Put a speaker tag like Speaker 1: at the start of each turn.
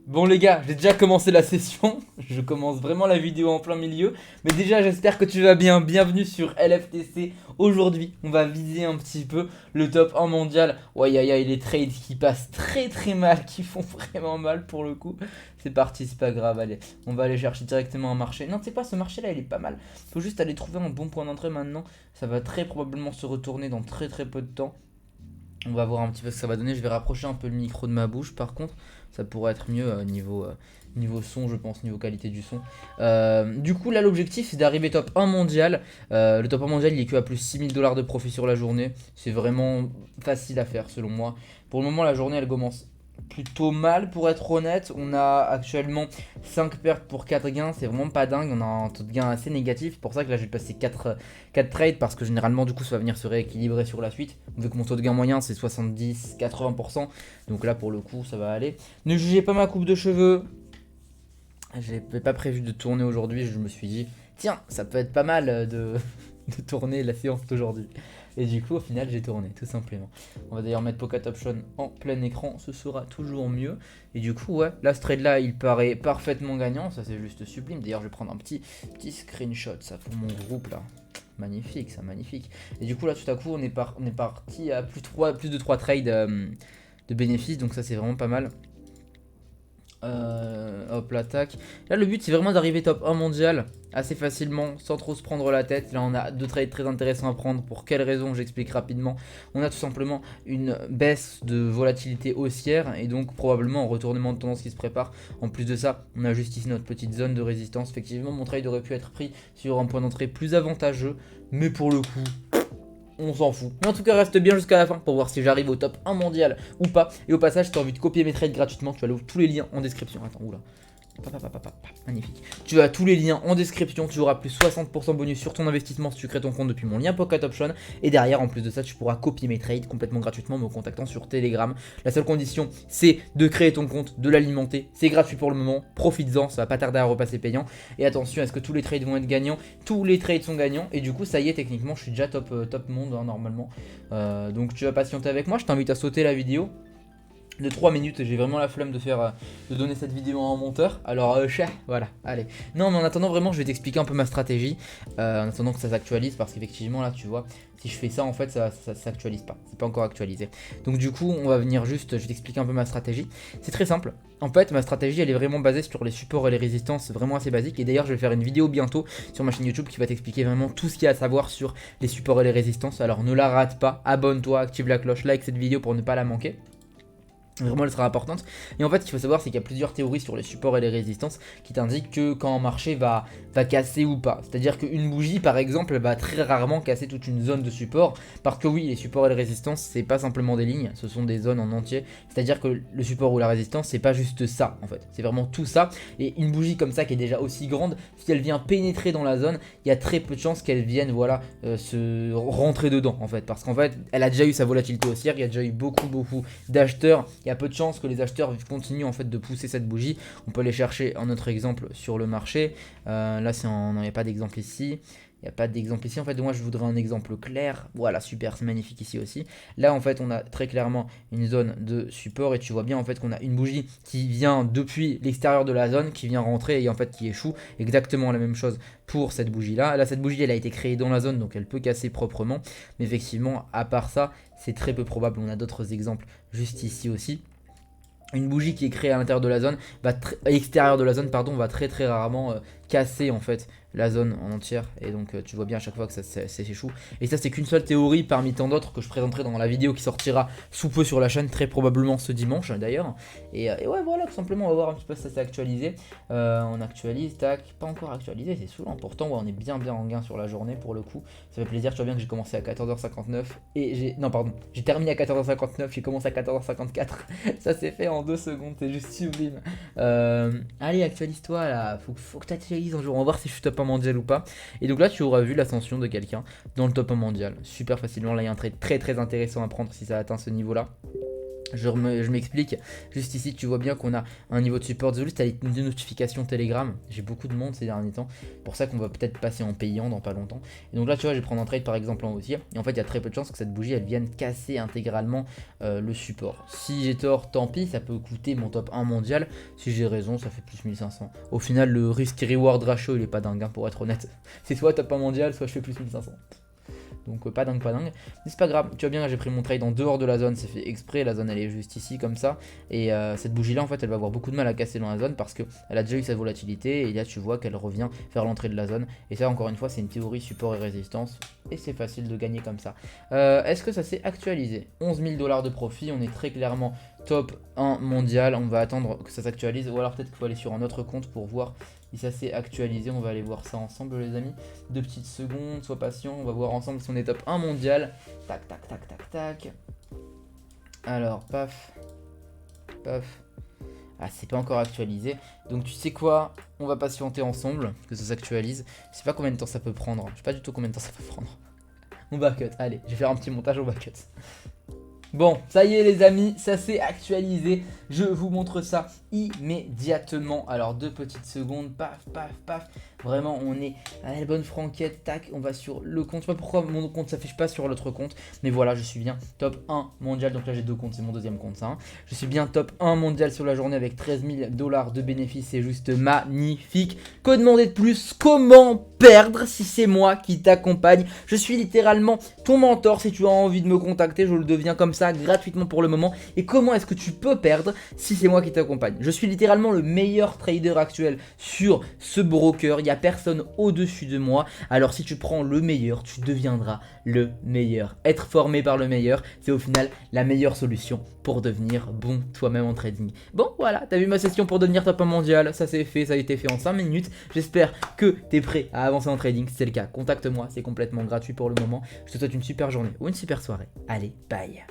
Speaker 1: Bon les gars, j'ai déjà commencé la session, je commence vraiment la vidéo en plein milieu, mais déjà j'espère que tu vas bien, bienvenue sur LFTC. Aujourd'hui on va viser un petit peu le top 1 mondial. Ouais aïe aïe les trades qui passent très très mal, qui font vraiment mal pour le coup. C'est parti, c'est pas grave, allez, on va aller chercher directement un marché. Non tu sais pas, ce marché là il est pas mal, faut juste aller trouver un bon point d'entrée maintenant. Ça va très probablement se retourner dans très très peu de temps. On va voir un petit peu ce que ça va donner. Je vais rapprocher un peu le micro de ma bouche par contre. Ça pourrait être mieux niveau son, je pense, niveau qualité du son. Du coup, là, l'objectif, c'est d'arriver top 1 mondial. Le top 1 mondial, il est que à plus 6 000 $ de profit sur la journée. C'est vraiment facile à faire, selon moi. Pour le moment, la journée, elle commence plutôt mal, pour être honnête. On a actuellement 5 pertes pour 4 gains. C'est vraiment pas dingue. On a un taux de gain assez négatif. C'est pour ça que là, je vais passer 4 trades. Parce que généralement, du coup, ça va venir se rééquilibrer sur la suite. Vu que mon taux de gain moyen, c'est 70-80%. Donc là, pour le coup, ça va aller. Ne jugez pas ma coupe de cheveux. J'avais pas prévu de tourner aujourd'hui, je me suis dit, tiens, ça peut être pas mal de tourner la séance d'aujourd'hui. Et du coup, au final, j'ai tourné, tout simplement. On va d'ailleurs mettre Pocket Option en plein écran, ce sera toujours mieux. Et du coup, ouais, là, ce trade-là, il paraît parfaitement gagnant, ça c'est juste sublime. D'ailleurs, je vais prendre un petit screenshot, ça, pour mon groupe, là. Magnifique, ça, magnifique. Et du coup, là, tout à coup, on est parti à plus de 3 trades de bénéfices, donc ça, c'est vraiment pas mal. Hop, l'attaque. Là, le but, c'est vraiment d'arriver top 1 mondial assez facilement, sans trop se prendre la tête. Là, on a 2 trades très intéressants à prendre. Pour quelles raisons? J'explique rapidement. On a tout simplement une baisse de volatilité haussière et donc probablement un retournement de tendance qui se prépare. En plus de ça, on a juste ici notre petite zone de résistance. Effectivement, mon trade aurait pu être pris sur un point d'entrée plus avantageux, mais pour le coup, on s'en fout. Mais en tout cas, reste bien jusqu'à la fin pour voir si j'arrive au top 1 mondial ou pas. Et au passage, si tu as envie de copier mes trades gratuitement, tu as tous les liens en description. Attends, oula. Magnifique. Tu as tous les liens en description. Tu auras plus 60% bonus sur ton investissement si tu crées ton compte depuis mon lien Pocket Option. Et derrière, en plus de ça, tu pourras copier mes trades complètement gratuitement me contactant sur Telegram. La seule condition, c'est de créer ton compte, de l'alimenter. C'est gratuit pour le moment. Profites-en, ça va pas tarder à repasser payant. Et attention, est-ce que tous les trades vont être gagnants? Tous les trades sont gagnants. Et du coup, ça y est, techniquement, je suis déjà top monde hein, normalement. Donc tu vas patienter avec moi. Je t'invite à sauter la vidéo de 3 minutes, j'ai vraiment la flemme de donner cette vidéo en monteur. Alors voilà, allez. Non mais en attendant vraiment je vais t'expliquer un peu ma stratégie. En attendant que ça s'actualise parce qu'effectivement là tu vois, si je fais ça en fait ça s'actualise pas. C'est pas encore actualisé. Donc du coup on va venir juste, je vais t'expliquer un peu ma stratégie. C'est très simple. En fait ma stratégie elle est vraiment basée sur les supports et les résistances, vraiment assez basique. Et d'ailleurs je vais faire une vidéo bientôt sur ma chaîne YouTube qui va t'expliquer vraiment tout ce qu'il y a à savoir sur les supports et les résistances. Alors ne la rate pas, abonne-toi, active la cloche, like cette vidéo pour ne pas la manquer. Vraiment elle sera importante. Et en fait ce qu'il faut savoir c'est qu'il y a plusieurs théories sur les supports et les résistances qui t'indiquent que quand un marché va casser ou pas. C'est à dire qu'une bougie par exemple elle va très rarement casser toute une zone de support. Parce que oui les supports et les résistances c'est pas simplement des lignes, ce sont des zones en entier. C'est à dire que le support ou la résistance c'est pas juste ça en fait. C'est vraiment tout ça. Et une bougie comme ça qui est déjà aussi grande, si elle vient pénétrer dans la zone, il y a très peu de chances qu'elle vienne voilà se rentrer dedans en fait. Parce qu'en fait elle a déjà eu sa volatilité haussière, il y a déjà eu beaucoup d'acheteurs. Il y a peu de chances que les acheteurs continuent en fait de pousser cette bougie. On peut aller chercher un autre exemple sur le marché. Là, non, il n'y a pas d'exemple ici. Il n'y a pas d'exemple ici. En fait, moi, je voudrais un exemple clair. Voilà, super, c'est magnifique ici aussi. Là, en fait, on a très clairement une zone de support et tu vois bien en fait qu'on a une bougie qui vient depuis l'extérieur de la zone, qui vient rentrer et en fait qui échoue. Exactement la même chose pour cette bougie-là. Là, cette bougie, elle a été créée dans la zone, donc elle peut casser proprement. Mais effectivement, à part ça, c'est très peu probable. On a d'autres exemples juste ici aussi. Une bougie qui est créée à l'intérieur de la zone, à l'extérieur de la zone, pardon, va très rarement casser en fait la zone en entière. Et donc tu vois bien à chaque fois que ça s'échoue. Et ça c'est qu'une seule théorie parmi tant d'autres que je présenterai dans la vidéo qui sortira sous peu sur la chaîne, très probablement ce dimanche d'ailleurs. Et ouais voilà, tout simplement on va voir un petit peu si ça s'est actualisé. On actualise, tac, pas encore actualisé, c'est saoulant. Pourtant ouais, on est bien en gain sur la journée pour le coup. Ça fait plaisir, tu vois bien que j'ai commencé à 14h59 et j'ai terminé à 14h59, j'ai commencé à 14h54. Ça s'est fait en 2 secondes, c'est juste sublime. Allez, actualise-toi là, faut que tu actualises un jour, on va voir si je suis top 1 mondial ou pas. Et donc là, tu auras vu l'ascension de quelqu'un dans le top 1 mondial, super facilement. Là, il y a un trade très intéressant à prendre si ça atteint ce niveau-là. Je m'explique, juste ici tu vois bien qu'on a un niveau de support désolé, tu as des notifications Telegram, j'ai beaucoup de monde ces derniers temps, pour ça qu'on va peut-être passer en payant dans pas longtemps. Et donc là tu vois je vais prendre un trade par exemple en haussier, et en fait il y a très peu de chances que cette bougie elle vienne casser intégralement le support. Si j'ai tort tant pis, ça peut coûter mon top 1 mondial, si j'ai raison ça fait plus 1500. Au final le risk reward ratio il est pas dingue hein, pour être honnête, c'est soit top 1 mondial soit je fais plus 1500. Donc pas dingue, mais c'est pas grave, tu vois bien j'ai pris mon trade en dehors de la zone, c'est fait exprès, la zone elle est juste ici comme ça. Et cette bougie là en fait elle va avoir beaucoup de mal à casser dans la zone parce qu'elle a déjà eu sa volatilité. Et là tu vois qu'elle revient vers l'entrée de la zone. Et ça encore une fois c'est une théorie support et résistance. Et c'est facile de gagner comme ça. Est-ce que ça s'est actualisé? 11 000 $ de profit, on est très clairement top 1 mondial. On va attendre que ça s'actualise ou alors peut-être qu'il faut aller sur un autre compte pour voir si ça s'est actualisé. On va aller voir ça ensemble les amis. 2 petites secondes, sois patient, on va voir ensemble si on est top 1 mondial. Tac tac tac tac tac. Alors paf, paf. Ah c'est pas encore actualisé. Donc tu sais quoi, on va patienter ensemble que ça s'actualise. Je sais pas combien de temps ça peut prendre. Je sais pas du tout combien de temps ça peut prendre. On va cut, allez, je vais faire un petit montage, on va cut. Bon, ça y est les amis, ça s'est actualisé. Je vous montre ça immédiatement. Alors 2 petites secondes, paf, paf, paf. Vraiment, on est à la bonne franquette. Tac, on va sur le compte. Je sais pas pourquoi mon compte s'affiche pas sur l'autre compte. Mais voilà, je suis bien top 1 mondial. Donc là, j'ai 2 comptes, c'est mon deuxième compte ça. Hein. Je suis bien top 1 mondial sur la journée avec 13 000 $ de bénéfices. C'est juste magnifique. Que demander de plus? Comment perdre si c'est moi qui t'accompagne? Je suis littéralement ton mentor. Si tu as envie de me contacter, je le deviens comme ça gratuitement pour le moment. Et comment est-ce que tu peux perdre si c'est moi qui t'accompagne? Je suis littéralement le meilleur trader actuel sur ce broker. Il n'y a personne au-dessus de moi. Alors si tu prends le meilleur, tu deviendras le meilleur. Être formé par le meilleur, c'est au final la meilleure solution pour devenir bon toi-même en trading. Bon voilà, t'as vu ma session pour devenir top 1 mondial. Ça c'est fait, ça a été fait en 5 minutes. J'espère que t'es prêt à avancer en trading. Si c'est le cas, contacte-moi, c'est complètement gratuit pour le moment. Je te souhaite une super journée ou une super soirée. Allez, bye.